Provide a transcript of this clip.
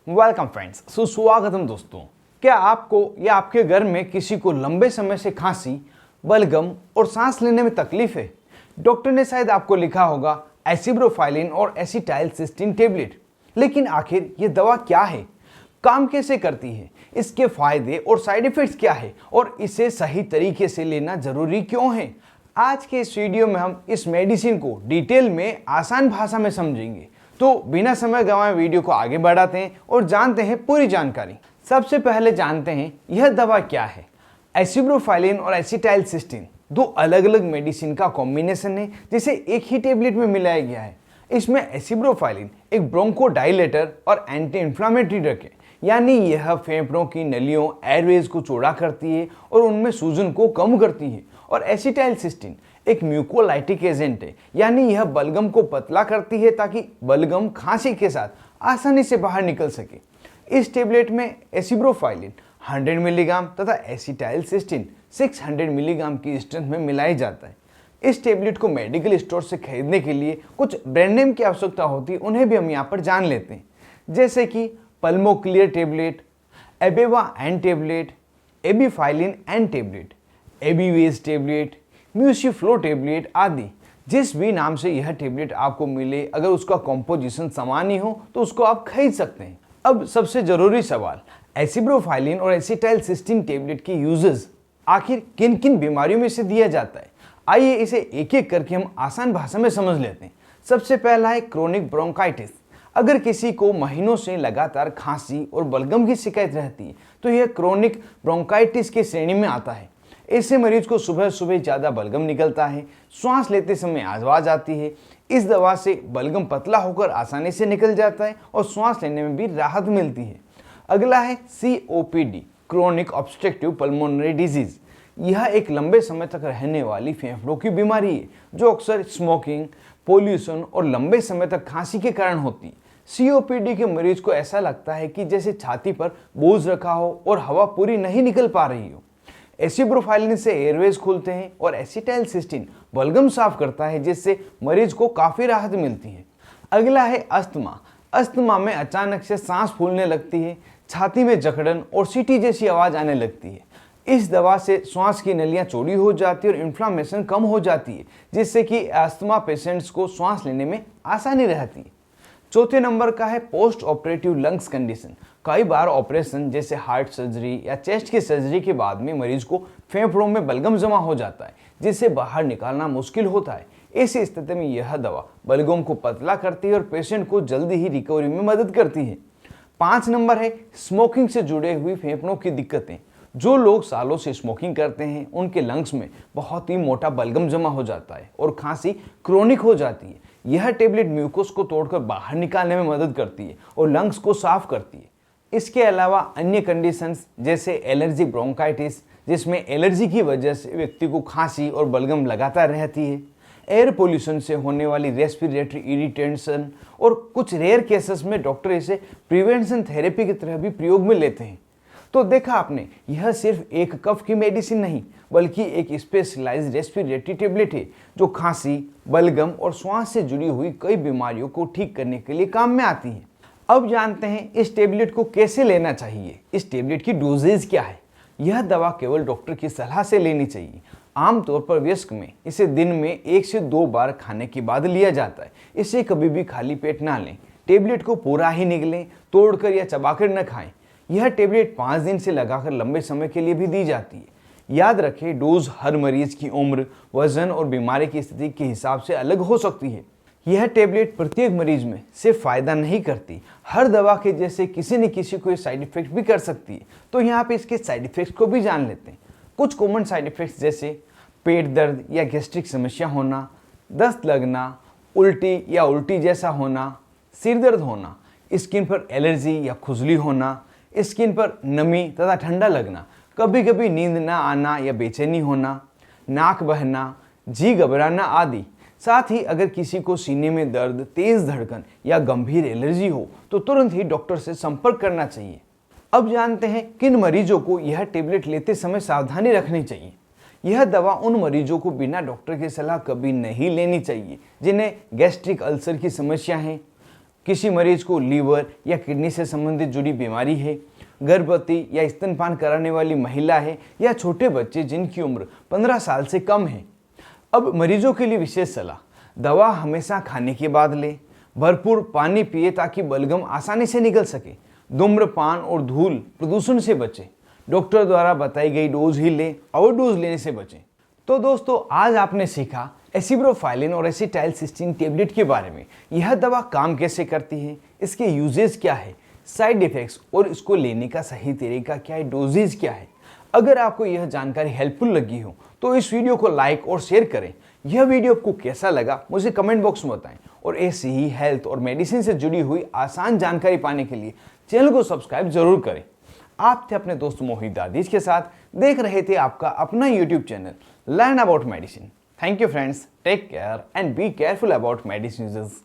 Welcome friends, सुस्वागतम दोस्तों। क्या आपको या आपके घर में किसी को लंबे समय से खांसी, बलगम और सांस लेने में तकलीफ है? डॉक्टर ने शायद आपको लिखा होगा एसिब्रोफाइलिन और एसिटाइलसिस्टीन टेबलेट। लेकिन आखिर ये दवा क्या है, काम कैसे करती है, इसके फायदे और साइड इफेक्ट्स क्या है और इसे सही तरीके से लेना जरूरी क्यों है? आज के इस वीडियो में हम इस मेडिसिन को डिटेल में आसान भाषा में समझेंगे। तो बिना समय गंवाए वीडियो को आगे बढ़ाते हैं और जानते हैं पूरी जानकारी। सबसे पहले जानते हैं यह दवा क्या है। एसिब्रोफाइलिन और एसिटाइलसिस्टीन दो अलग अलग मेडिसिन का कॉम्बिनेशन है जिसे एक ही टेबलेट में मिलाया गया है। इसमें एसिब्रोफाइलिन एक ब्रोंकोडाइलेटर और एंटी इन्फ्लामेटरी ड्रग है, यानी यह फेफड़ों की नलियों एयरवेज को चौड़ा करती है और उनमें सूजन को कम करती है। और एसिटाइलसिस्टीन एक म्यूकोलाइटिक एजेंट है, यानी यह बलगम को पतला करती है ताकि बलगम खांसी के साथ आसानी से बाहर निकल सके। इस टेबलेट में एसिब्रोफाइलिन 100 मिलीग्राम तथा एसिटाइलसिस्टीन 600 मिलीग्राम की स्ट्रेंथ में मिलाया जाता है। इस टेबलेट को मेडिकल स्टोर से खरीदने के लिए कुछ ब्रांड नेम की आवश्यकता होती है, उन्हें भी हम यहाँ पर जान लेते हैं, जैसे कि पल्मोक्लियर टेबलेट, एबेवा एन टेबलेट, एबीफाइलिन एन टेबलेट, एबीवेज टेबलेट, म्यूसिफ्लो टेबलेट आदि। जिस भी नाम से यह टेबलेट आपको मिले, अगर उसका कॉम्पोजिशन समान ही हो तो उसको आप खरीद सकते हैं। अब सबसे जरूरी सवाल, एसिब्रोफाइलिन और एसिटाइलसिस्टीन टेबलेट के यूजेस आखिर किन किन बीमारियों में से दिया जाता है? आइए इसे एक एक करके हम आसान भाषा में समझ लेते हैं। सबसे पहला है क्रोनिक ब्रोंकाइटिस। अगर किसी को महीनों से लगातार खांसी और बलगम की शिकायत रहती है तो यह क्रोनिक ब्रोंकाइटिस की श्रेणी में आता है। ऐसे मरीज को सुबह सुबह ज़्यादा बलगम निकलता है, श्वास लेते समय आवाज़ आती है। इस दवा से बलगम पतला होकर आसानी से निकल जाता है और श्वास लेने में भी राहत मिलती है। अगला है COPD, chronic obstructive pulmonary disease. यह एक लंबे समय तक रहने वाली फेफड़ों की बीमारी है जो अक्सर स्मोकिंग, पोल्यूशन और लंबे समय तक खांसी के कारण होती है। COPD के मरीज को ऐसा लगता है कि जैसे छाती पर बोझ रखा हो और हवा पूरी नहीं निकल पा रही हो। एसिब्रोफाइलिन से एयरवेज खुलते हैं और एसिटाइलसिस्टीन बलगम साफ करता है, जिससे मरीज को काफ़ी राहत मिलती है। अगला है अस्थमा। अस्थमा में अचानक से सांस फूलने लगती है, छाती में जकड़न और सीटी जैसी आवाज़ आने लगती है। इस दवा से श्वास की नलियां चौड़ी हो जाती है और इन्फ्लामेशन कम हो जाती है, जिससे कि अस्थमा पेशेंट्स को श्वास लेने में आसानी रहती है। चौथे नंबर का है पोस्ट ऑपरेटिव लंग्स कंडीशन। कई बार ऑपरेशन जैसे हार्ट सर्जरी या चेस्ट की सर्जरी के बाद में मरीज को फेफड़ों में बलगम जमा हो जाता है, जिससे बाहर निकालना मुश्किल होता है। ऐसी स्थिति में यह दवा बलगम को पतला करती है और पेशेंट को जल्दी ही रिकवरी में मदद करती है। 5 नंबर है स्मोकिंग से जुड़े हुई फेफड़ों की दिक्कतें। जो लोग सालों से स्मोकिंग करते हैं उनके लंग्स में बहुत ही मोटा बलगम जमा हो जाता है और खांसी क्रोनिक हो जाती है। यह टेबलेट म्यूकोस को तोड़कर बाहर निकालने में मदद करती है और लंग्स को साफ करती है। इसके अलावा अन्य कंडीशंस जैसे एलर्जी ब्रोंकाइटिस, जिसमें एलर्जी की वजह से व्यक्ति को खांसी और बलगम लगातार रहती है, एयर पोल्यूशन से होने वाली रेस्पिरेटरी इरिटेशन और कुछ रेयर केसेस में डॉक्टर इसे प्रिवेंशन थेरेपी की तरह भी प्रयोग में लेते हैं। तो देखा आपने, यह सिर्फ एक कफ की मेडिसिन नहीं बल्कि एक स्पेशलाइज्ड रेस्पिरेटरी टेबलेट है जो खांसी, बलगम और श्वास से जुड़ी हुई कई बीमारियों को ठीक करने के लिए काम में आती है। अब जानते हैं इस टेबलेट को कैसे लेना चाहिए। इस टेबलेट की डोजेज क्या है? यह दवा केवल डॉक्टर की सलाह से लेनी चाहिए। आमतौर पर वयस्क में इसे दिन में 1 से 2 बार खाने के बाद लिया जाता है। इसे कभी भी खाली पेट ना लें। टेबलेट को पूरा ही निगलें, तोड़कर या चबाकर न खाएं। यह टेबलेट 5 दिन से लगाकर लंबे समय के लिए भी दी जाती है। याद रखें, डोज हर मरीज की उम्र, वजन और बीमारी की स्थिति के हिसाब से अलग हो सकती है। यह टेबलेट प्रत्येक मरीज में सिर्फ फायदा नहीं करती, हर दवा के जैसे किसी न किसी को साइड इफेक्ट भी कर सकती है। तो यहाँ पे इसके साइड इफेक्ट्स को भी जान लेते हैं। कुछ कॉमन साइड इफेक्ट्स जैसे पेट दर्द या गैस्ट्रिक समस्या होना, दस्त लगना, उल्टी या उल्टी जैसा होना, सिर दर्द होना, स्किन पर एलर्जी या खुजली होना, स्किन पर नमी तथा ठंडा लगना, कभी कभी नींद न आना या बेचैनी होना, नाक बहना, जी घबराना आदि। साथ ही अगर किसी को सीने में दर्द, तेज धड़कन या गंभीर एलर्जी हो तो तुरंत ही डॉक्टर से संपर्क करना चाहिए। अब जानते हैं किन मरीजों को यह टेबलेट लेते समय सावधानी रखनी चाहिए। यह दवा उन मरीजों को बिना डॉक्टर की सलाह कभी नहीं लेनी चाहिए जिन्हें गैस्ट्रिक अल्सर की समस्या है, किसी मरीज को लीवर या किडनी से संबंधित जुड़ी बीमारी है, गर्भवती या स्तनपान कराने वाली महिला है, या छोटे बच्चे जिनकी उम्र 15 साल से कम है। अब मरीजों के लिए विशेष सलाह। दवा हमेशा खाने के बाद लें। भरपूर पानी पिए ताकि बलगम आसानी से निकल सके। धूम्रपान और धूल प्रदूषण से बचें। डॉक्टर द्वारा बताई गई डोज ही लें, ओवरडोज लेने से बचें। तो दोस्तों, आज आपने सीखा एसिब्रोफाइलिन और एसिटाइलसिस्टीन टेबलेट के बारे में। यह दवा काम कैसे करती है, इसके यूजेस क्या है, साइड इफेक्ट्स और इसको लेने का सही तरीका क्या है, डोजेज क्या है। अगर आपको यह जानकारी हेल्पफुल लगी हो तो इस वीडियो को लाइक और शेयर करें। यह वीडियो आपको कैसा लगा मुझे कमेंट बॉक्स में बताएं, और ऐसी ही हेल्थ और मेडिसिन से जुड़ी हुई आसान जानकारी पाने के लिए चैनल को सब्सक्राइब जरूर करें। आप थे अपने दोस्त मोहित दादीज के साथ, देख रहे थे आपका अपना YouTube channel learn about medicine. Thank you friends, take care and be careful about medicine uses.